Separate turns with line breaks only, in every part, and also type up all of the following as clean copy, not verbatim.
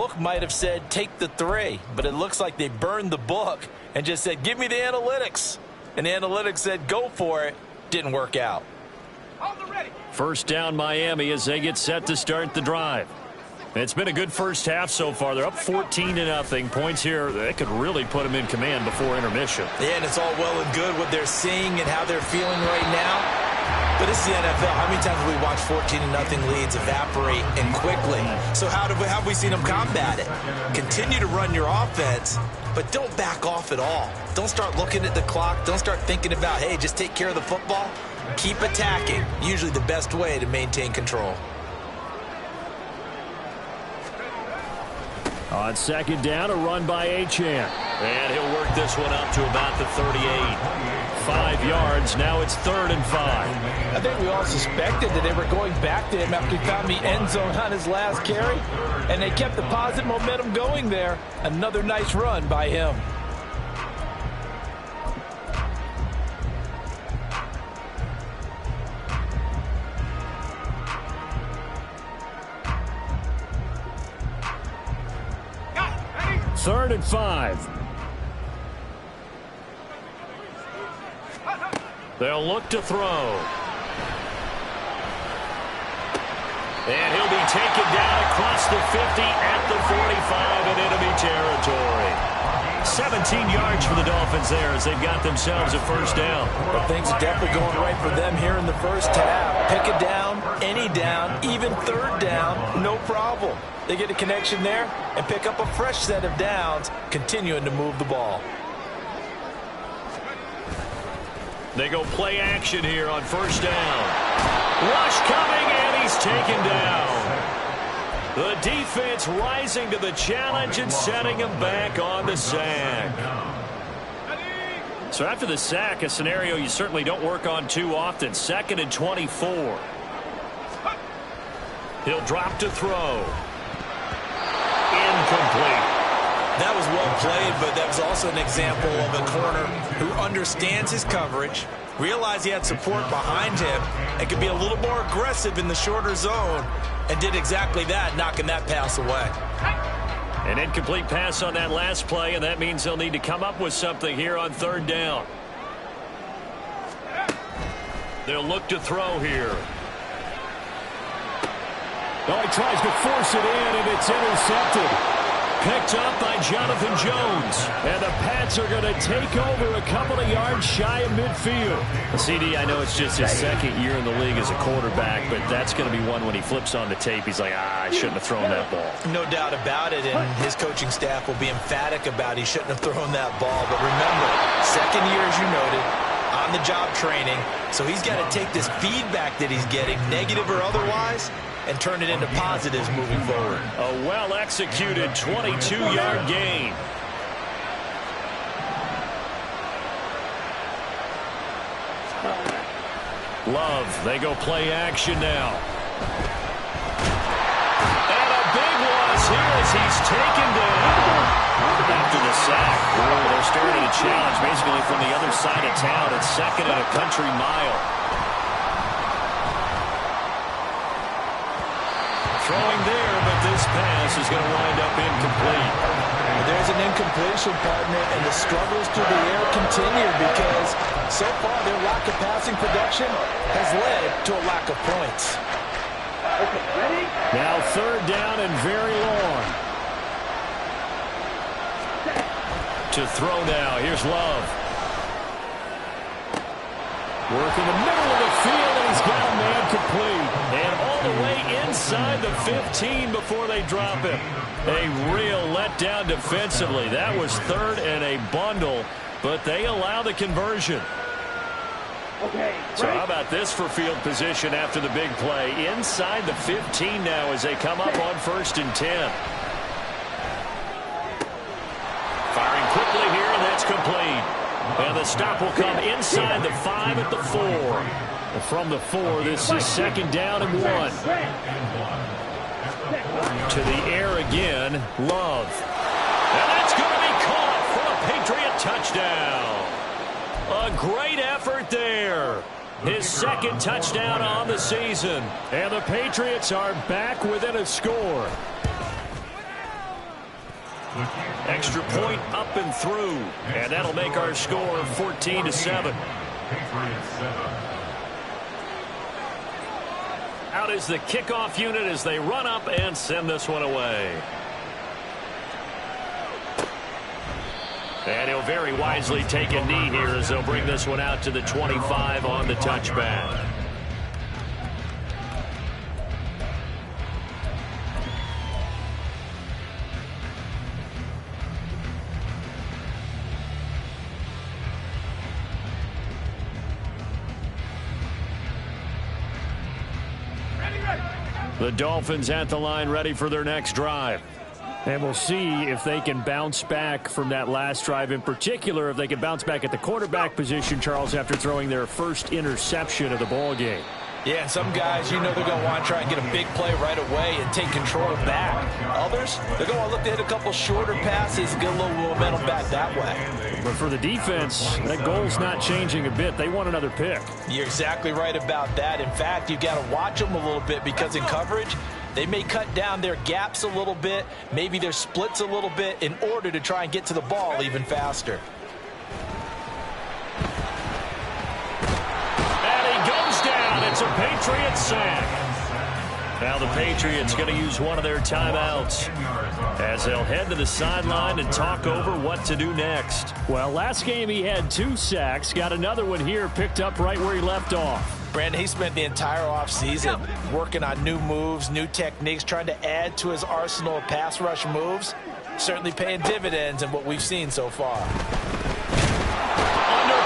book might have said take the 3, but it looks like they burned the book and just said give me the analytics. And the analytics said go for it. Didn't work out.
First down Miami as they get set to start the drive. It's been a good first half so far. They're up 14-0. Points here that could really put them in command before intermission.
Yeah, and it's all well and good what they're seeing and how they're feeling right now. But this is the NFL. How many times have we watched 14-0 leads evaporate and quickly? So how have we seen them combat it? Continue to run your offense, but don't back off at all. Don't start looking at the clock. Don't start thinking about, hey, just take care of the football. Keep attacking. Usually the best way to maintain control.
On second down, a run by Achane. And he'll work this one up to about the 38. 5 yards. Now it's 3rd and 5.
I think we all suspected that they were going back to him after he found the end zone on his last carry. And they kept the positive momentum going there. Another nice run by him.
Third and 5. They'll look to throw. And he'll be taken down across the 50 at the 45 in enemy territory. 17 yards for the Dolphins there as they've got themselves a first down.
But things are definitely going right for them here in the first half. Pick a down, any down, even third down, no problem. They get a connection there and pick up a fresh set of downs, continuing to move the ball.
They go play action here on first down. Rush coming, and he's taken down. The defense rising to the challenge and setting him back on the sack. So after the sack, a scenario you certainly don't work on too often. 2nd and 24. He'll drop to throw. Incomplete.
That was well played, but that was also an example of a corner who understands his coverage, realized he had support behind him, and could be a little more aggressive in the shorter zone, and did exactly that, knocking that pass away.
An incomplete pass on that last play, and that means they'll need to come up with something here on 3rd down. They'll look to throw here. Oh, he tries to force it in, and it's intercepted. Picked up by Jonathan Jones. And the Pats are going to take over a couple of yards shy of midfield. CD, I know it's just his 2nd year in the league as a quarterback, but that's going to be one when he flips on the tape. He's like, I shouldn't have thrown that ball.
No doubt about it, and his coaching staff will be emphatic about he shouldn't have thrown that ball. But remember, 2nd year, as you noted, on-the-job training, so he's got to take this feedback that he's getting, negative or otherwise, and turn it into positives moving forward.
A well-executed 22-yard gain. Love, they go play action now. And a big loss here as he's taken down. After the sack, they're starting a challenge basically from the other side of town. It's 2nd and a country mile. Throwing there, but this pass is going to wind up incomplete.
There's an incompletion, partner, and the struggles through the air continue because so far their lack of passing production has led to a lack of points.
Okay, ready?
Now 3rd down and very long. To throw now. Here's Love. Work in the middle of the field, and he's got a man complete. And all the way inside the 15 before they drop him. A real letdown defensively. That was 3rd and a bundle, but they allow the conversion.
Okay,
so how about this for field position after the big play? Inside the 15 now as they come up on 1st and 10. Firing quickly here, and that's complete. And the stop will come inside the 5 at the 4. And from the 4, this is 2nd down and 1. To the air again, Love. And that's going to be caught for a Patriot touchdown. A great effort there. His 2nd touchdown on the season. And the Patriots are back within a score. Extra point up and through. And that'll make our score 14-7. Out is the kickoff unit as they run up and send this one away. And he'll very wisely take a knee here as they'll bring this one out to the 25 on the touchback. The Dolphins at the line ready for their next drive. And we'll see if they can bounce back from that last drive, in particular if they can bounce back at the quarterback position, Charles, after throwing their first interception of the ball game.
Yeah, and some guys, you know they're going to want to try and get a big play right away and take control back. Others, they're going to look to hit a couple shorter passes and get a little momentum back that way.
But for the defense, that goal's not changing a bit. They want another pick.
You're exactly right about that. In fact, you've got to watch them a little bit because in coverage, they may cut down their gaps a little bit, maybe their splits a little bit in order to try and get to the ball even faster.
It's a Patriots sack. Now the Patriots going to use one of their timeouts as they'll head to the sideline and talk over what to do next. Well, last game he had 2 sacks. Got another one here picked up right where he left off.
Brandon, he spent the entire offseason working on new moves, new techniques, trying to add to his arsenal of pass rush moves. Certainly paying dividends in what we've seen so far.
Under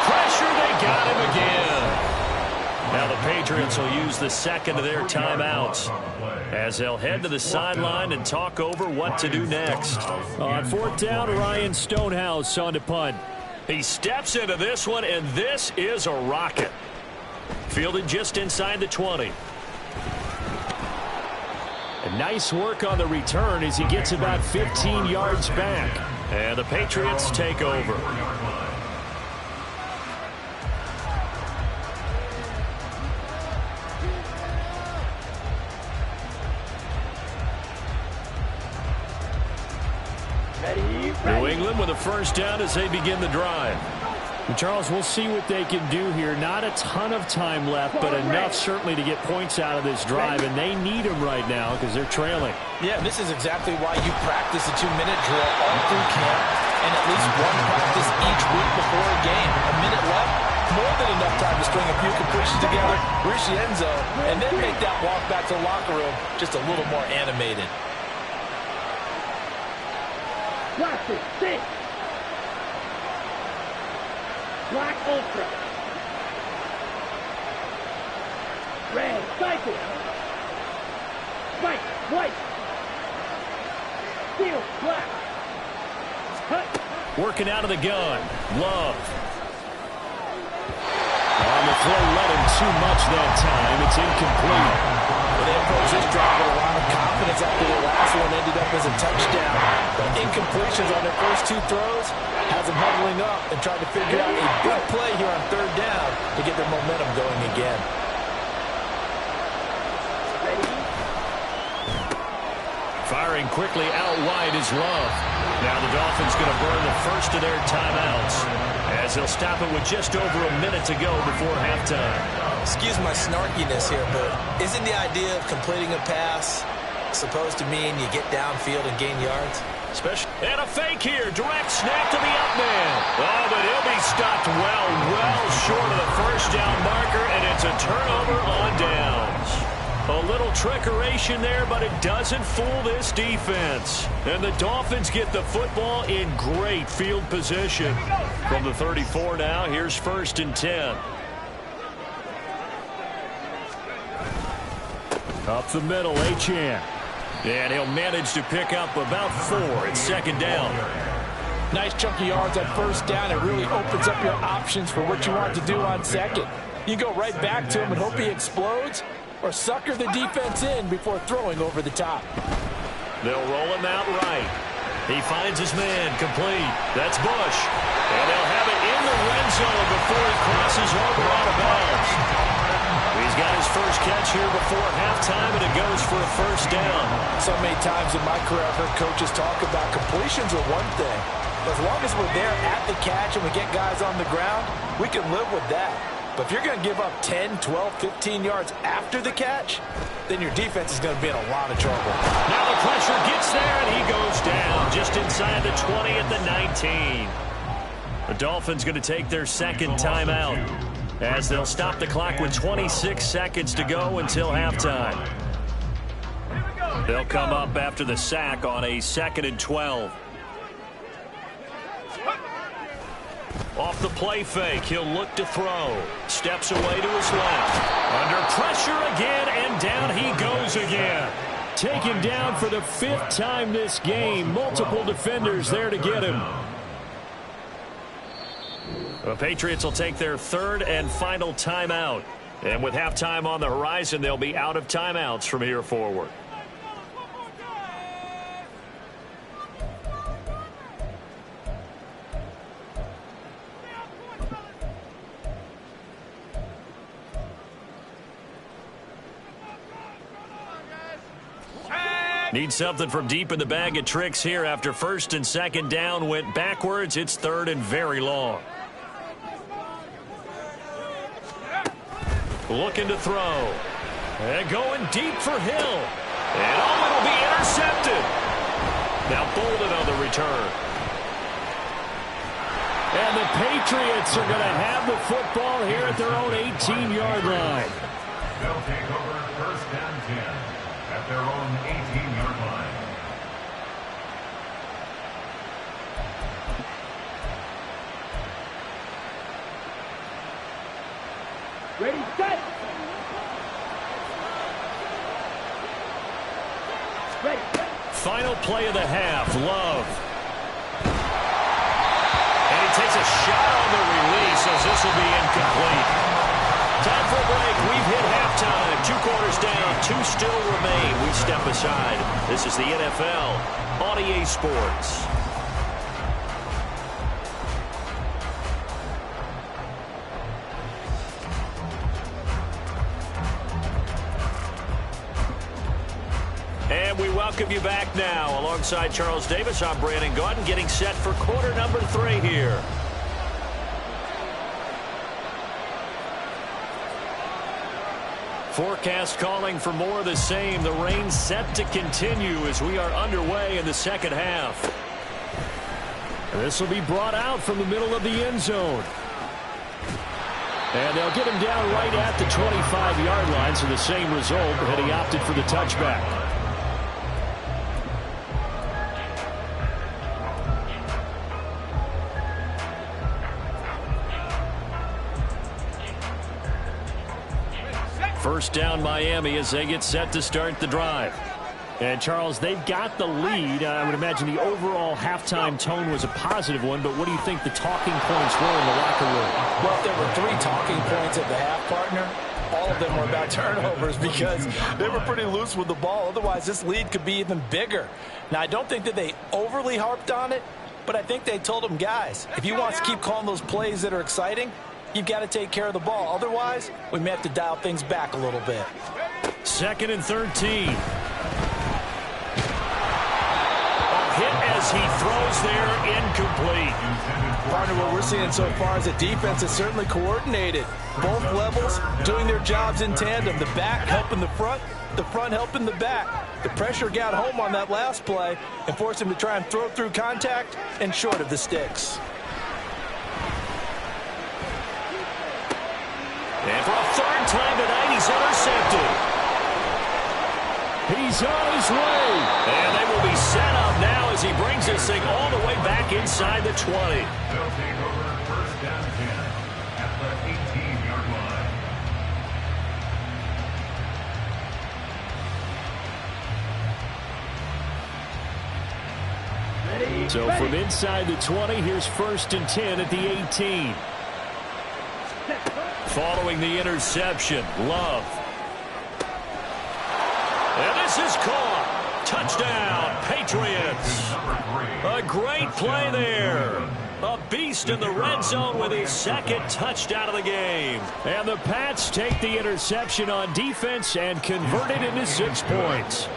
pressure, they got him again. Now the Patriots will use the second of their timeouts as they'll head to the sideline and talk over what to do next. On 4th down, Ryan Stonehouse on to punt. He steps into this one, and this is a rocket. Fielded just inside the 20. And nice work on the return as he gets about 15 yards back. And the Patriots take over. New England with a first down as they begin the drive. And Charles, we'll see what they can do here. Not a ton of time left, but enough certainly to get points out of this drive, and they need them right now because they're trailing.
Yeah, this is exactly why you practice a 2-minute drill all through camp and at least one practice each week before a game. A minute left, more than enough time to string a few completions together, reach the end zone, and then make that walk back to the locker room just a little more animated.
Plastic, stick. Black Ultra. Red, cycle. White, white. Steel, black. Hut.
Working out of the gun. Love. On the throw, let him too much that time. It's incomplete.
Well, they approached this drive with a lot of confidence after their last one ended up as a touchdown. But incompletions on their first 2 throws has them huddling up and trying to figure out a big play here on 3rd down to get their momentum going again.
Firing quickly out wide is Love. Now the Dolphins going to burn the first of their timeouts as they'll stop it with just over a minute to go before halftime.
Excuse my snarkiness here, but isn't the idea of completing a pass supposed to mean you get downfield and gain yards?
And a fake here. Direct snap to the up man. Oh, but he'll be stopped well short of the first down marker, and it's a turnover on downs. A little trickeration there, but it doesn't fool this defense. And the Dolphins get the football in great field position. From the 34 now, here's 1st and 10. Up the middle, Achane. And he'll manage to pick up about 4 at 2nd down.
Nice chunky yards on 1st down. It really opens up your options for what you want to do on 2nd. You go right back to him and hope he explodes, or sucker the defense in before throwing over the top.
They'll roll him out right. He finds his man, complete. That's Bush. And they'll have it in the red zone before he crosses over out of bounds. He's got his first catch here before halftime, and it goes for a first down.
So many times in my career I've heard coaches talk about completions are one thing. As long as we're there at the catch and we get guys on the ground, we can live with that. But if you're going to give up 10, 12, 15 yards after the catch, then your defense is going to be in a lot of trouble.
Now the pressure gets there, and he goes down just inside the 20 at the 19. The Dolphins going to take their second timeout as they'll stop the clock with 26 seconds to go until halftime. They'll come up after the sack on a 2nd and 12. Off the play fake, he'll look to throw. Steps away to his left. Under pressure again, and down he goes again. Taken down for the 5th time this game. Multiple defenders there to get him. The Patriots will take their 3rd and final timeout. And with halftime on the horizon, they'll be out of timeouts from here forward. Need something from deep in the bag of tricks here after 1st and 2nd down went backwards. It's 3rd and very long. Looking to throw. And going deep for Hill. And it'll be intercepted. Now Bolden on the return. And the Patriots are going to have the football here at their own 18-yard line.
They'll take over 1st and 10 at their own 18-yard line.
Ready, set. Ready.
Final play of the half, Love. And he takes a shot on the release as this will be incomplete. Time for a break. We've hit halftime. 2 quarters down, 2 still remain. We step aside. This is the NFL on EA Sports. And we welcome you back now. Alongside Charles Davis, I'm Brandon Gaudin, getting set for quarter number 3 here. Forecast calling for more of the same. The rain set to continue as we are underway in the second half. This will be brought out from the middle of the end zone. And they'll get him down right at the 25-yard line, so the same result, but he opted for the touchback. First down Miami as they get set to start the drive. And, Charles, they've got the lead. I would imagine the overall halftime tone was a positive one, but what do you think the talking points were in the locker room?
Well, if there were 3 talking points at the half, partner, all of them were about turnovers because they were pretty loose with the ball. Otherwise, this lead could be even bigger. Now, I don't think that they overly harped on it, but I think they told them, guys, if you want to keep calling those plays that are exciting, you've got to take care of the ball. Otherwise, we may have to dial things back a little bit.
2nd and 13. Hit as he throws there, incomplete.
Partner, what we're seeing so far is the defense is certainly coordinated. Both levels doing their jobs in tandem. The back helping the front helping the back. The pressure got home on that last play and forced him to try and throw through contact and short of the sticks.
And for a 3rd time tonight, he's intercepted. He's on his way. And they will be set up now as he brings this thing all the way back inside the 20.
They'll take over 1st and 10 at the 18-yard line.
Ready.
So from inside the 20, here's 1st and 10 at the 18. Following the interception, Love. And this is caught. Touchdown, Patriots. A great play there. A beast in the red zone with his second touchdown of the game. And the Pats take the interception on defense and convert it into 6 points.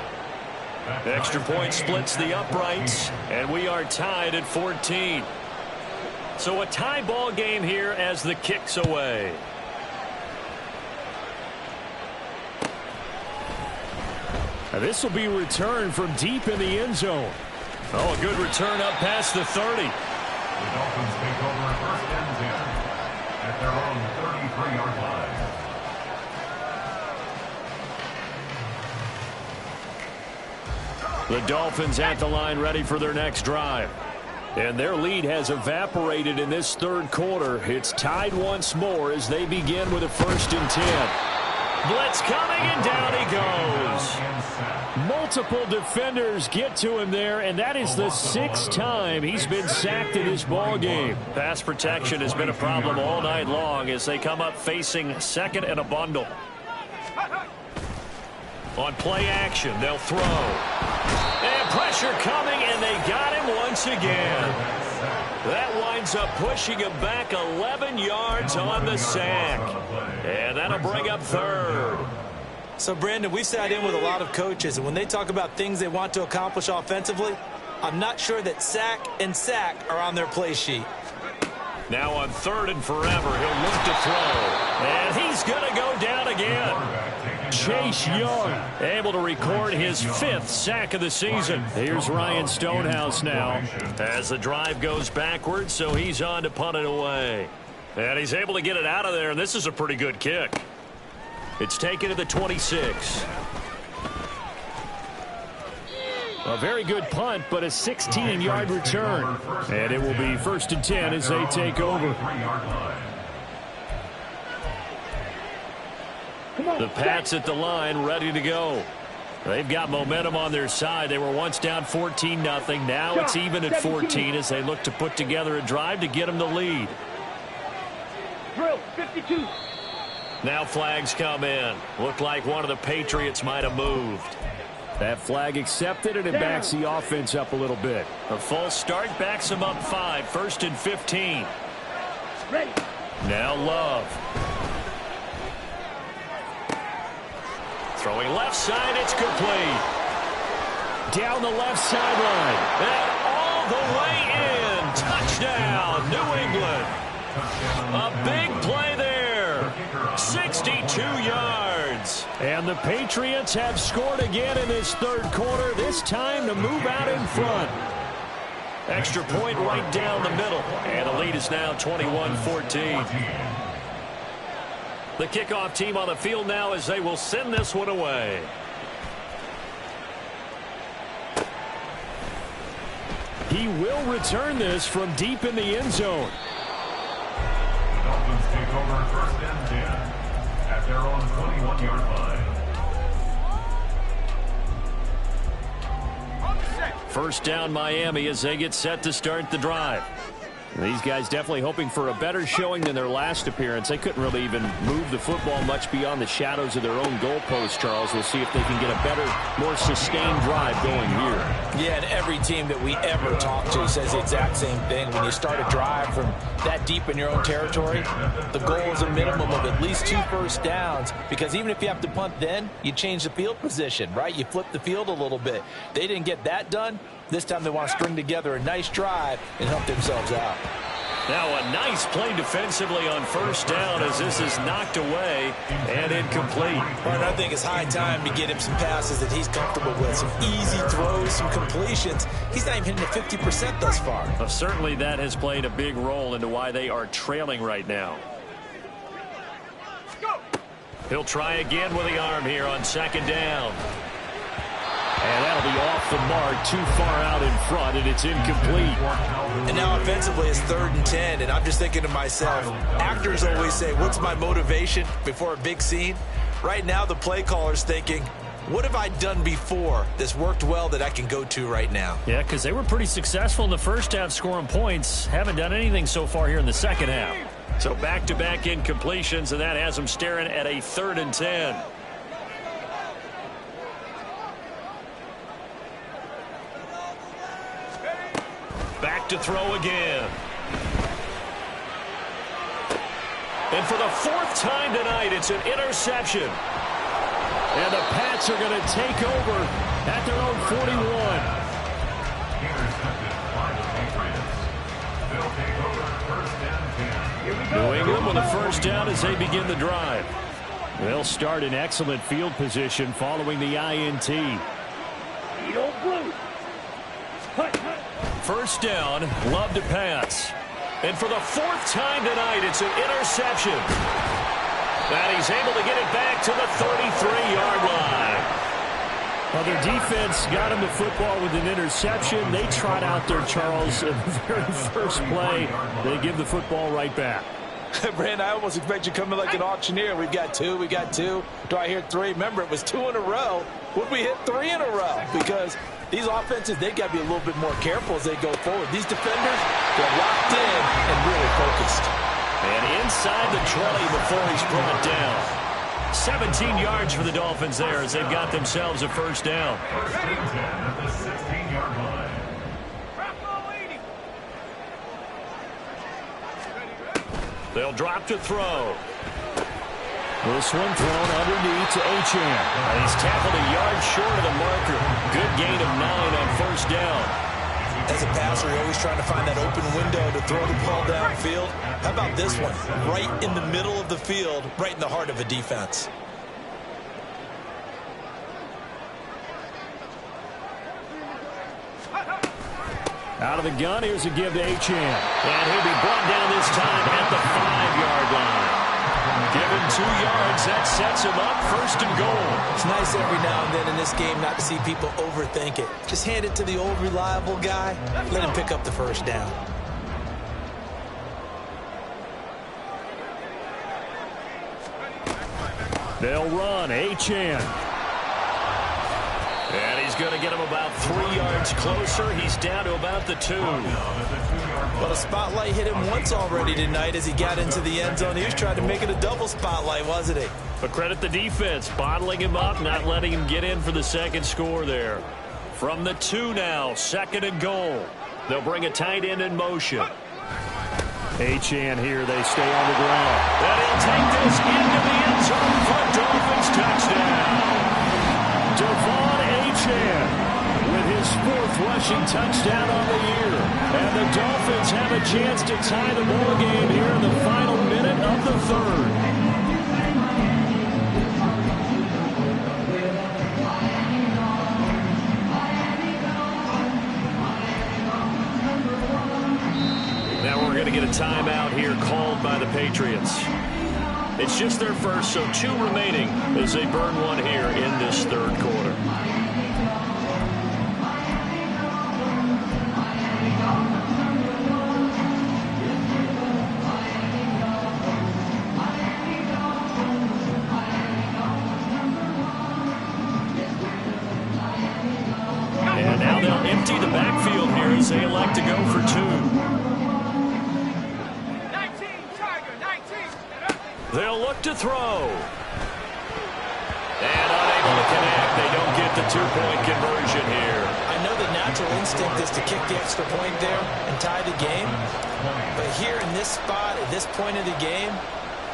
Extra point splits the uprights, and we are tied at 14. So a tie ball game here as the kick's away. This will be returned from deep in the end zone. Oh, a good return up past the 30.
The Dolphins take over first and 10 at their own 33-yard line.
The Dolphins at the line ready for their next drive. And their lead has evaporated in this third quarter. It's tied once more as they begin with a 1st and 10. Blitz coming, and down he goes. Multiple defenders get to him there, and that is the 6th time he's been sacked in this ball game. Pass protection has been a problem all night long as they come up facing second and a bundle. On play action, they'll throw. And pressure coming, and they got him once again. That winds up pushing him back 11 yards on the sack. And that'll bring up 3rd.
So, Brandon, we sat in with a lot of coaches, and when they talk about things they want to accomplish offensively, I'm not sure that sack and sack are on their play sheet.
Now on 3rd and forever, he'll look to throw. And he's going to go down again. Chase Young able to record his 5th sack of the season. Here's Ryan Stonehouse now as the drive goes backwards, so he's on to punt it away. And he's able to get it out of there, and this is a pretty good kick. It's taken to the 26. A very good punt, but a 16-yard return. And it will be 1st and 10 as they take over. The Pats at the line ready to go. They've got momentum on their side. They were once down 14-0. Now it's even at 14 as they look to put together a drive to get them the lead.
Drill, 52.
Now flags come in. Looked like one of the Patriots might have moved. That flag accepted, and it backs the offense up a little bit. A false start backs them up 5. 1st and 15.
Ready.
Now Love. Throwing left side, it's complete. Down the left sideline. And all the way in. Touchdown, New England. A big play there. 62 yards. And the Patriots have scored again in this third quarter, this time to move out in front. Extra point right down the middle. And the lead is now 21-14. The kickoff team on the field now as they will send this one away. He will return this from deep in the end zone.
The Dolphins take over 1st and 10 at their own 21-yard line.
First down Miami as they get set to start the drive. These guys definitely hoping for a better showing than their last appearance. They couldn't really even move the football much beyond the shadows of their own goalpost, Charles. We'll see if they can get a better, more sustained drive going here.
Yeah, and every team that we ever talk to says the exact same thing. When you start a drive from that deep in your own territory, the goal is a minimum of at least 2 first downs, because even if you have to punt then, you change the field position, right? You flip the field a little bit. They didn't get that done. This time they want to string together a nice drive and help themselves out.
Now a nice play defensively on first down as this is knocked away and incomplete.
Well, I think it's high time to get him some passes that he's comfortable with. Some easy throws, some completions. He's not even hitting the 50% thus far.
Well, certainly that has played a big role into why they are trailing right now. He'll try again with the arm here on second down. And that'll be off the mark, too far out in front, and it's incomplete.
And now offensively it's 3rd and 10, and I'm just thinking to myself, actors always say, what's my motivation before a big scene? Right now the play caller's thinking, what have I done before that's worked well that I can go to right now?
Yeah, because they were pretty successful in the first half scoring points. Haven't done anything so far here in the second half. So back-to-back incompletions, and that has them staring at a 3rd and 10. Back to throw again. And for the fourth time tonight, it's an interception. And the Pats are going to take over at their own 41.
Intercepted by the Patriots. They'll take over first and 10.
New England with a first down as they begin the drive. They'll start in excellent field position following the INT.
Eat old blue.
First down, love to pass. And for the fourth time tonight, it's an interception. And he's able to get it back to the 33-yard line. Well, their defense got him the football with an interception. They trot out there, Charles, in the very first play. They give the football right back.
Brand, I almost expect you to come in like an auctioneer. We've got two. Do I hear three? Remember, it was 2 in a row. Would we hit 3 in a row? Because these offenses, they got to be a little bit more careful as they go forward. These defenders, they're locked in and really focused.
And inside the 20 before he's brought down. 17 yards for the Dolphins there as they've got themselves a first down.
First and 10 at the 16-yard line.
They'll drop to throw. This one thrown underneath to Achane. And he's tackled a yard short of the marker. Good gain of 9 on first down.
As a passer, you're always trying to find that open window to throw the ball downfield. How about this one? Right in the middle of the field, right in the heart of a defense.
Out of the gun, here's a give to Achane. And he'll be brought down this time at the 5-yard line. Given 2 yards, that sets him up first and goal.
It's nice every now and then in this game not to see people overthink it. Just hand it to the old reliable guy. Let him pick up the first down.
They'll run. Achane. And he's going to get him about 3 yards closer. He's down to about the 2.
Well, the spotlight hit him once already tonight as he got into the end zone. He was trying to make it a double spotlight, wasn't he?
But credit the defense, bottling him up, not letting him get in for the second score there. From the 2 now, second and goal. They'll bring a tight end in motion. Achane here, they stay on the ground. And he'll take this into the end zone for a Dolphins touchdown. Devon Achane with his 4th rushing touchdown on the year. And the Dolphins have a chance to tie the ball game here in the final minute of the third. Now we're going to get a timeout here called by the Patriots. It's just their first, so 2 remaining as they burn one here in this third quarter. And now they'll empty the backfield here as they elect to go for 2. They'll look to throw. And unable to connect. They don't get the 2-point conversion here.
I know the natural instinct is to kick the extra point there and tie the game. But here in this spot, at this point of the game,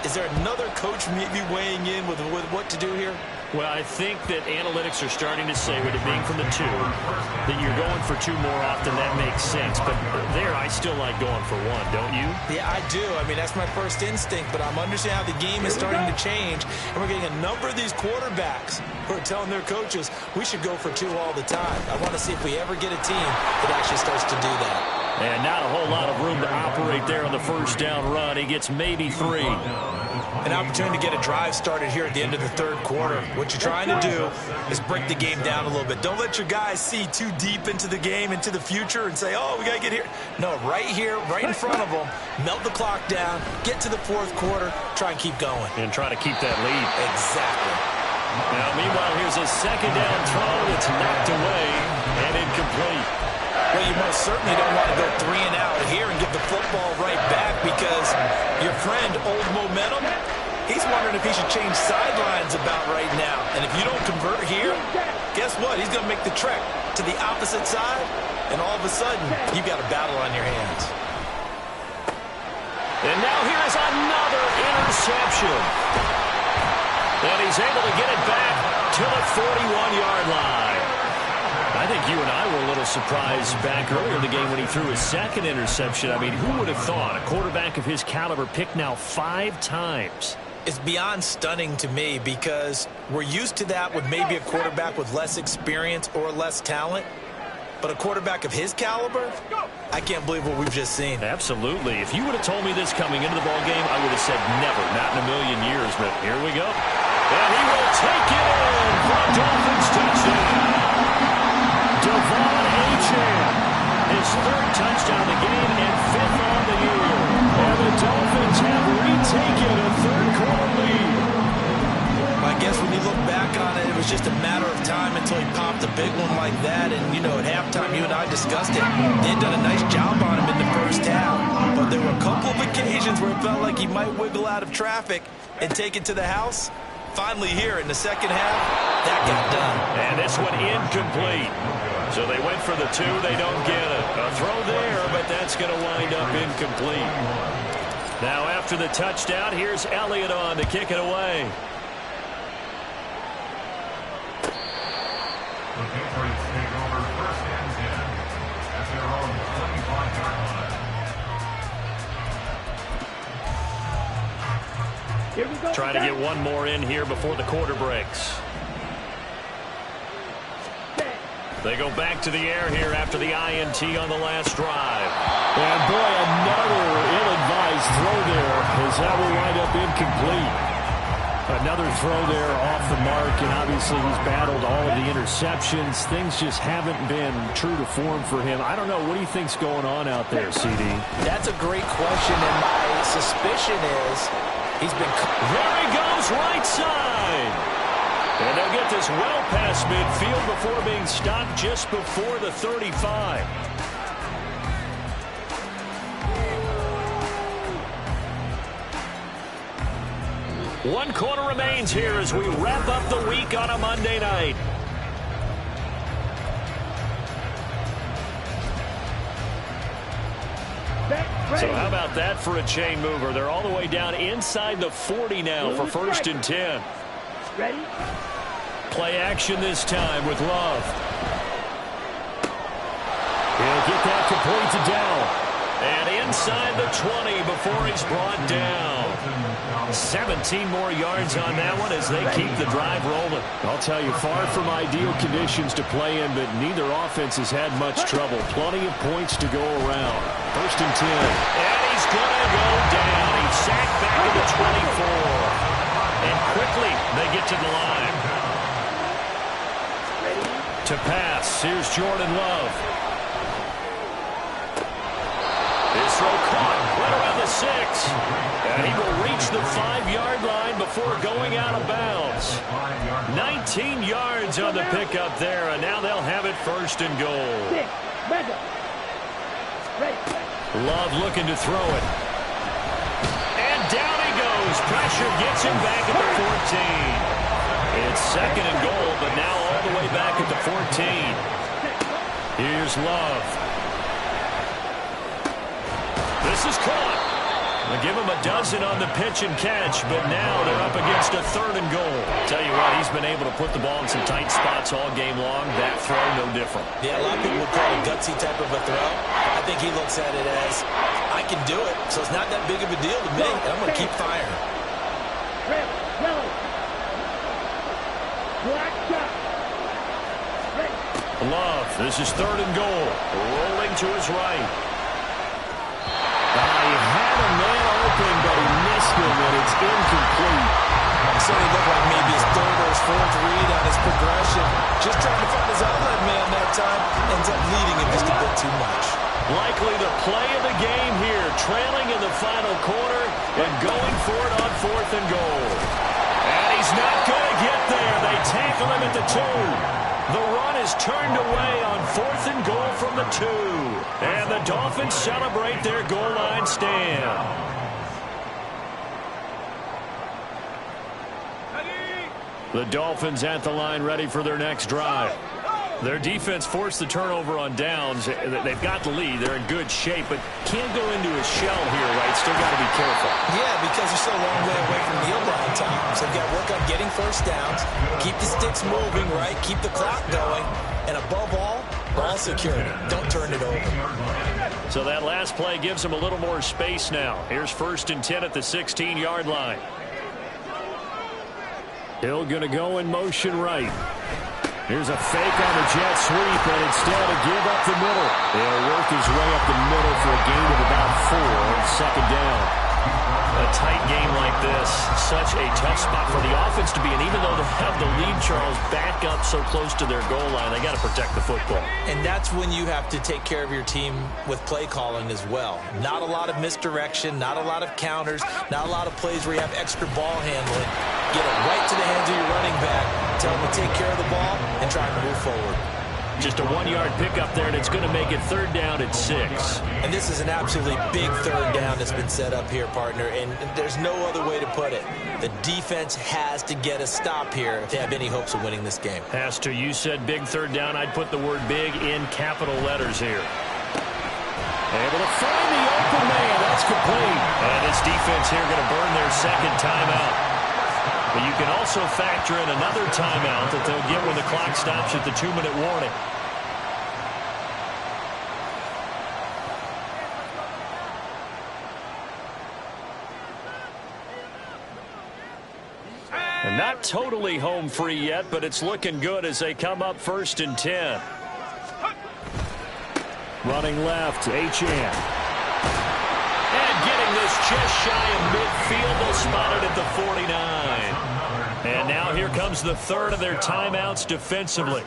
is there another coach maybe weighing in with what to do here?
Well, I think that analytics are starting to say, with it being from the 2, that you're going for 2 more often. That makes sense. But there, I still like going for 1, don't you?
Yeah, I do. I mean, that's my first instinct. But I'm understanding how the game is starting to change. And we're getting a number of these quarterbacks who are telling their coaches, we should go for 2 all the time. I want to see if we ever get a team that actually starts to do that.
And not a whole lot of room to operate there on the first down run. He gets maybe 3.
An opportunity to get a drive started here at the end of the third quarter. What you're trying to do is break the game down a little bit. Don't let your guys see too deep into the game, into the future, and say, oh, we got to get here. No, right here, right in front of them, melt the clock down, get to the fourth quarter, try and keep going.
And try to keep that lead.
Exactly.
Now, meanwhile, here's a second down throw that's knocked away and incomplete.
Well, you most certainly don't want to go 3 and out here and give the football right back because your friend, Old Momentum, he's wondering if he should change sidelines about right now. And if you don't convert here, guess what? He's going to make the trek to the opposite side, and all of a sudden, you've got a battle on your hands.
And now here is another interception. And he's able to get it back to the 41-yard line. I think you and I were a little surprised back earlier in the game when he threw his second interception. I mean, who would have thought a quarterback of his caliber picked now 5 times?
It's beyond stunning to me because we're used to that with maybe a quarterback with less experience or less talent. But a quarterback of his caliber, I can't believe what we've just seen.
Absolutely. If you would have told me this coming into the ballgame, I would have said never, not in a million years. But here we go. And he will take it in for a Dolphins touchdown. Devon Achane, his 3rd touchdown of the game and 5th on the year. And the Dolphins have retaken a 3rd-quarter lead.
I guess when you look back on it, it was just a matter of time until he popped a big one like that. And, you know, at halftime, you and I discussed it. They'd done a nice job on him in the first half. But there were a couple of occasions where it felt like he might wiggle out of traffic and take it to the house. Finally here in the second half, that got done.
And this one incomplete. So they went for the 2. They don't get it. A throw there, but that's going to wind up incomplete. Now after the touchdown, here's Elliott on to kick it away.
The Patriots take over 1st and 10 at their own 25-yard line.
Here we go.
Trying to get one more in here before the quarter breaks. They go back to the air here after the INT on the last drive.
And boy, another ill-advised throw there as that will wind up incomplete. Another throw there off the mark, and obviously he's battled all of the interceptions. Things just haven't been true to form for him. I don't know. What do you think's going on out there, CD?
That's a great question, and my suspicion is he's been...
There he goes, right side. And they'll get this well past midfield before being stopped just before the 35. One quarter remains here as we wrap up the week on a Monday night. So how about that for a chain mover? They're all the way down inside the 40 now for 1st and 10.
Ready?
Play action this time with Love. He'll get that complete to Dell. And inside the 20 before he's brought down. 17 more yards on that one as they keep the drive rolling.
I'll tell you, far from ideal conditions to play in, but neither offense has had much trouble. Plenty of points to go around. 1st and 10.
And he's going to go down. He's sacked back at the 24. And quickly they get to the line. To pass, here's Jordan Love. His throw caught right around the 6. And he will reach the 5-yard line before going out of bounds. 19 yards on the pickup there, and now they'll have it 1st and goal. Love looking to throw it. And down he goes. Pressure gets him back at the 14. It's 2nd and goal, but now all the way back at the 14. Here's Love. This is caught. They give him a dozen on the pitch and catch, but now they're up against a 3rd and goal. Tell you what, he's been able to put the ball in some tight spots all game long. That throw, no different.
Yeah, a lot of people would call it a gutsy type of a throw. I think he looks at it as, I can do it, so it's not that big of a deal to me, and I'm going to keep firing.
Love, this is 3rd and goal. Rolling to his right.
He had a man open, but he missed him, and it's incomplete.
So he looked like maybe his 3rd or his 4th read on his progression. Just trying to find his outlet man that time. Ends up leading him just a bit too much.
Likely the play of the game here. Trailing in the final quarter and going for it on 4th and goal. And he's not going to get there. They tackle him at the 2. The run is turned away on 4th and goal from the 2. And the Dolphins celebrate their goal line stand. The Dolphins at the line ready for their next drive. Their defense forced the turnover on downs. They've got the lead. They're in good shape, but can't go into a shell here, right? Still got to be careful.
Yeah, because you're still a long way away from kneel down time. So you've got to work on getting first downs, keep the sticks moving, right? Keep the clock going, and above all, ball security. Don't turn it over.
So that last play gives them a little more space now. Here's 1st and 10 at the 16-yard line. Hill going to go in motion right. Here's a fake on the jet sweep, and instead a give up the middle. He'll work his way up the middle for a gain of about 4 on 2nd down. A tight game like this, such a tough spot for the offense to be in. Even though they have the lead, Charles, back up so close to their goal line, they got to protect the football.
And that's when you have to take care of your team with play calling as well. Not a lot of misdirection, not a lot of counters, not a lot of plays where you have extra ball handling. Get it right to the hands of your running back, tell them to take care of the ball, and try to move forward.
Just a 1-yard pickup there, and it's going to make it 3rd down at 6.
And this is an absolutely big 3rd down that's been set up here, partner, and there's no other way to put it. The defense has to get a stop here if they have any hopes of winning this game.
Pastor, you said big 3rd down. I'd put the word big in capital letters here. Able to find the open man. That's complete. And this defense here going to burn their 2nd timeout. But you can also factor in another timeout that they'll get when the clock stops at the 2-minute warning. And not totally home free yet, but it's looking good as they come up 1st and 10. Running left, Achane. And getting this just shy of midfield. They'll spot it at the 49. And now here comes the 3rd of their timeouts defensively.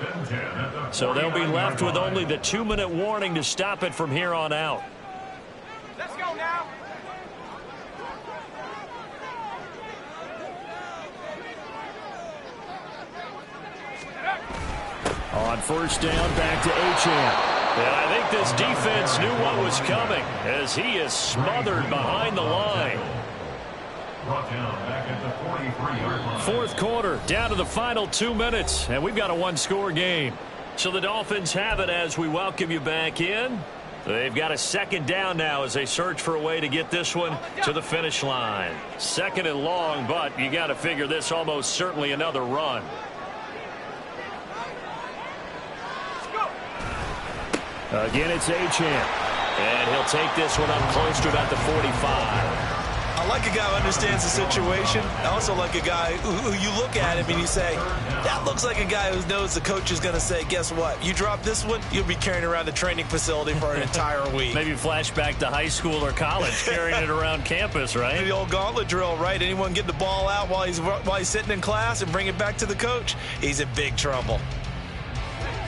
So they'll be left with only the 2-minute warning to stop it from here on out.
Let's go now.
On 1st down, back to Achane. And I think this defense knew what was coming as he is smothered behind the line.
Brought down back at the 43-yard line.
4th quarter, down to the final 2 minutes, and we've got a 1-score game. So the Dolphins have it as we welcome you back in. They've got a 2nd down now as they search for a way to get this one to the finish line. 2nd and long, but you got to figure this almost certainly another run. Again, it's Achane. And he'll take this one up close to about the 45.
I like a guy who understands the situation. I also like a guy who you look at him and you say, that looks like a guy who knows the coach is going to say, guess what? You drop this one, you'll be carrying around the training facility for an entire week.
Maybe flashback to high school or college, carrying it around campus, right?
The old gauntlet drill, right? Anyone get the ball out while he's sitting in class and bring it back to the coach, he's in big trouble.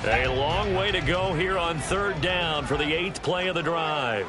A long way to go here on 3rd down for the 8th play of the drive.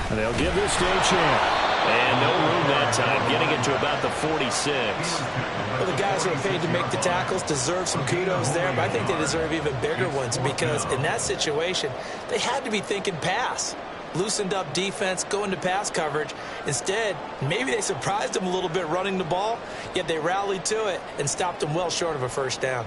And they'll give this to Achane. And no room that time, getting it to about the 46.
Well, the guys who are paid to make the tackles deserve some kudos there, but I think they deserve even bigger ones because in that situation, they had to be thinking pass. Loosened up defense, going to pass coverage. Instead, maybe they surprised them a little bit running the ball, yet they rallied to it and stopped them well short of a 1st down.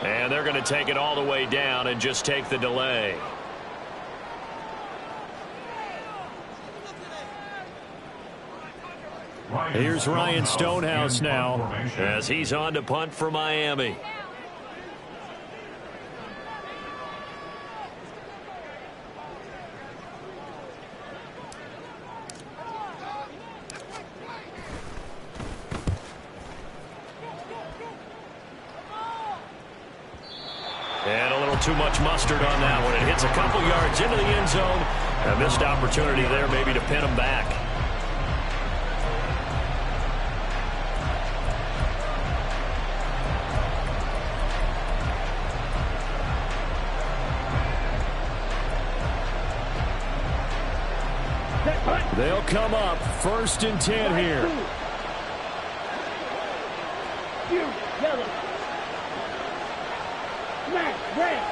And they're going to take it all the way down and just take the delay. Here's Ryan Stonehouse now as he's on to punt for Miami. And a little too much mustard on that one. It hits a couple yards into the end zone. A missed opportunity there maybe to pin him back. They'll come up 1st and 10 here.
Yellow. Red.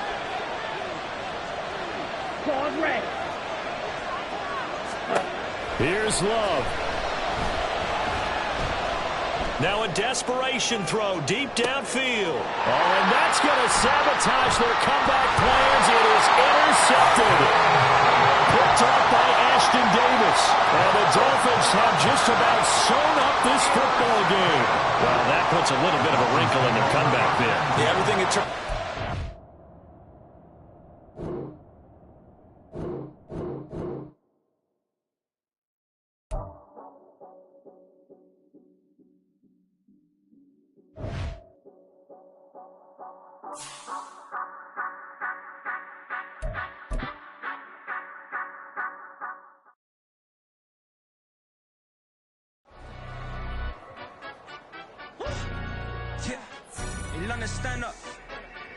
Claws red.
Here's Love. Now a desperation throw deep downfield. Oh, and that's going to sabotage their comeback plans. It is intercepted. Picked up by Ashton Davis. And the Dolphins have just about sewn up this football game. Well, that puts a little bit of a wrinkle in their comeback there.
Yeah, everything it took.
You understand up?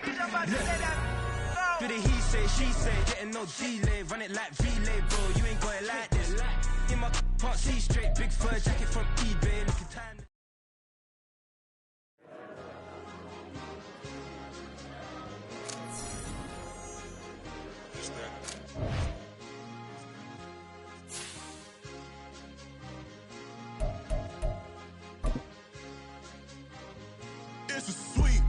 Do the he say, she say, getting no delay, run it like relay, bro. You ain't got it like this. In my can't see straight, big fur jacket from eBay, looking time.
It's a sweep.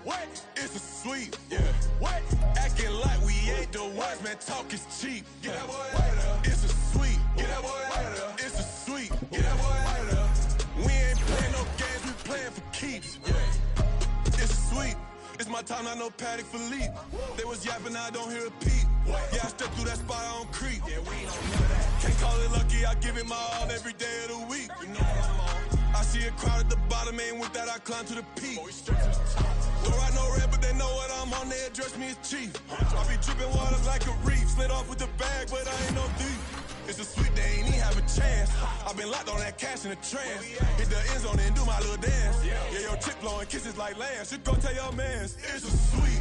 What? It's a sweep. Yeah. What? Acting like we ain't the ones, man. Talk is cheap. Get that boy out of there. It's a sweep. Get that boy out of there. It's a sweep. Get that boy out of there. We ain't playing no games. We playing for keeps. Yeah. It's a sweep. It's my time, not no Paddock for leap. They was yapping, I don't hear a peep. Yeah, I step through that spot, I don't creep. Yeah, we don't know that. Can't call it lucky, I give it my all every day of the week. You know what I'm on. I see a crowd at the bottom, and with that I climb to the peak. Don't write no red, but they know what I'm on, they address me as chief. I be dripping water like a reef, slid off with the bag, but I ain't no thief. It's a sweet, they ain't even have a chance. I've been locked on that cash in a trance. Hit the end zone and do my little dance. Yeah, your chick blowing kisses like lambs. You go tell your mans. It's a sweet.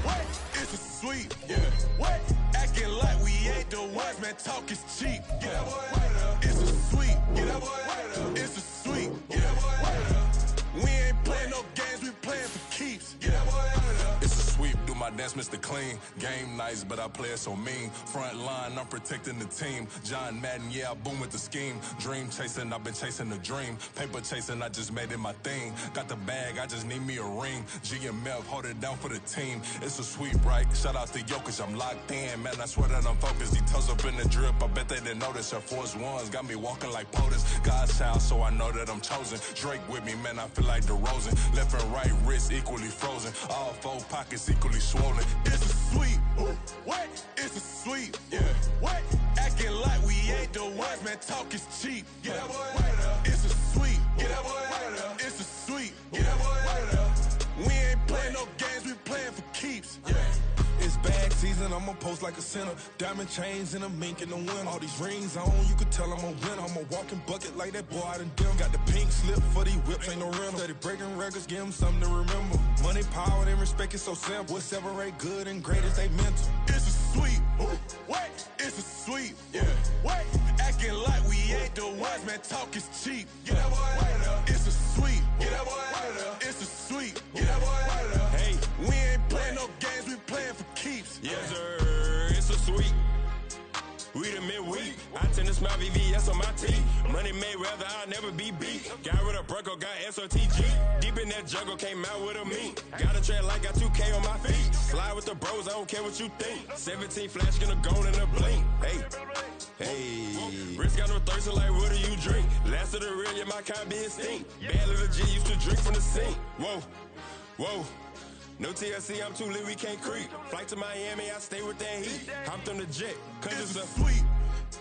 What? It's a sweet. Yeah. What? Acting like we ain't the ones, man. Talk is cheap. Get that boy out of there. It's a sweet. Get that boy out of there. It's a sweet. Get that boy out of there. We ain't playing no games, we playing for keeps. Get that boy out of there. It's a sweep, do my dance, Mr. Clean. Game nice, but I play it so mean. Front line, I'm protecting the team. John Madden, yeah, I boom with the scheme. Dream chasing, I've been chasing the dream. Paper chasing, I just made it my thing. Got the bag, I just need me a ring. GMF, hold it down for the team. It's a sweep, right? Shout out to Jokic, I'm locked in. Man, I swear that I'm focused. He toes up in the drip, I bet they didn't notice. Air Force Ones got me walking like POTUS. God's child, so I know that I'm chosen. Drake with me, man, I feel like DeRozan. Left and right wrist equally frozen. All four pockets equally swollen. It's a sweep. What? It's a sweep. Yeah. What? Acting like we ain't the ones, man. Talk is cheap. Get that boy out of there. It's a sweep. Get that boy out of there. It's a sweep. Get that boy out of there. We ain't playing no games, we playing for keeps. Yeah. It's bag season, I'ma post like a sinner. Diamond chains and a mink in the wind. All these rings on, you could tell I'm a winner. I'm a walking bucket like that boy out in dim. Got the pink slip for these whips, ain't no rental. Steady breaking records, give them something to remember. Money, power, and respect is so simple. What separate good and great is they mental. It's a sweep. What? It's a sweep. Yeah. What? Acting like we ain't the ones, man. Talk is cheap. Get that boy out of there. It's a sweep. Get that boy out of there. It's a sweep. Get that boy out of there. Hey, we ain't playing no games, we playing for keeps.
Yes, sir. It's a sweep. We the midweek. I tend to smile VVS on my teeth. Money made rather I'll never be beat. Got rid of Bronco, got SOTG. Deep in that jungle, came out with a meat. Got a tread like got 2K on my feet. Fly with the bros, I don't care what you think. 17 flash, gonna go in a blink. Hey. Hey, Rich got no thirst, like what do you drink? Last of the real, yeah, my kind be extinct. Bad little G used to drink from the sink. Whoa, whoa. No TLC, I'm too lit, we can't creep. Flight to Miami, I stay with that heat. Hopped on the jet, cause it's a sweep.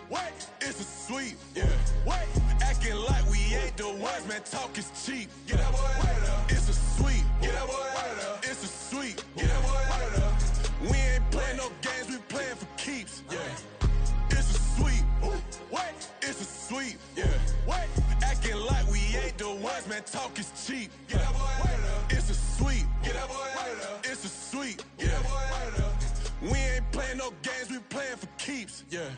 What? It's a sweep. Yeah. What? Acting like we ain't the ones, man. Talk is cheap. Get that boy out of there. It's a sweep. Get that boy out of there. It's a sweep. Get that boy out of there. We ain't playing no games, we playing for keeps. Yeah. It's a sweep. What? It's a sweep. Yeah. What? Acting like we ain't the ones, man. Talk is cheap. Get that boy out of there. It's a sweep. Get that boy out of there. It's a sweep. Get that boy out of there. We ain't playing no games, we playing for keeps. Yeah.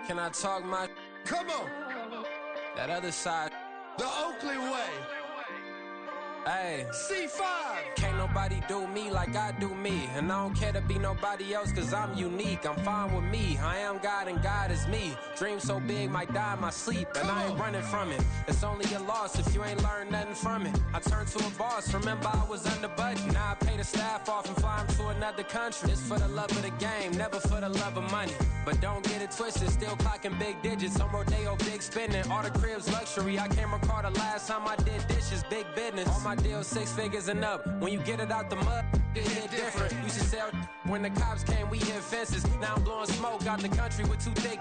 Can I talk my?
Come on,
That other side.
the Oakley way.
Hey.
C5.
Can't nobody do me like I do me. And I don't care to be nobody else cause I'm unique. I'm fine with me. I am God and God is me. Dream so big might die in my sleep. And I ain't running from it. It's only a loss if you ain't learned nothing from it. I turned to a boss. Remember I was under budget. Now I pay the staff off and fly them to another country. It's for the love of the game, never for the love of money. But don't get it twisted, still clocking big digits. On Rodeo, big spending. All the cribs luxury. I can't recall the last time I did dishes. Big business. All my deals 6 figures and up. When you get it out the mud, it hit different. Used to sell when the cops came, we hit fences. Now I'm blowing smoke out the country with 2 thick.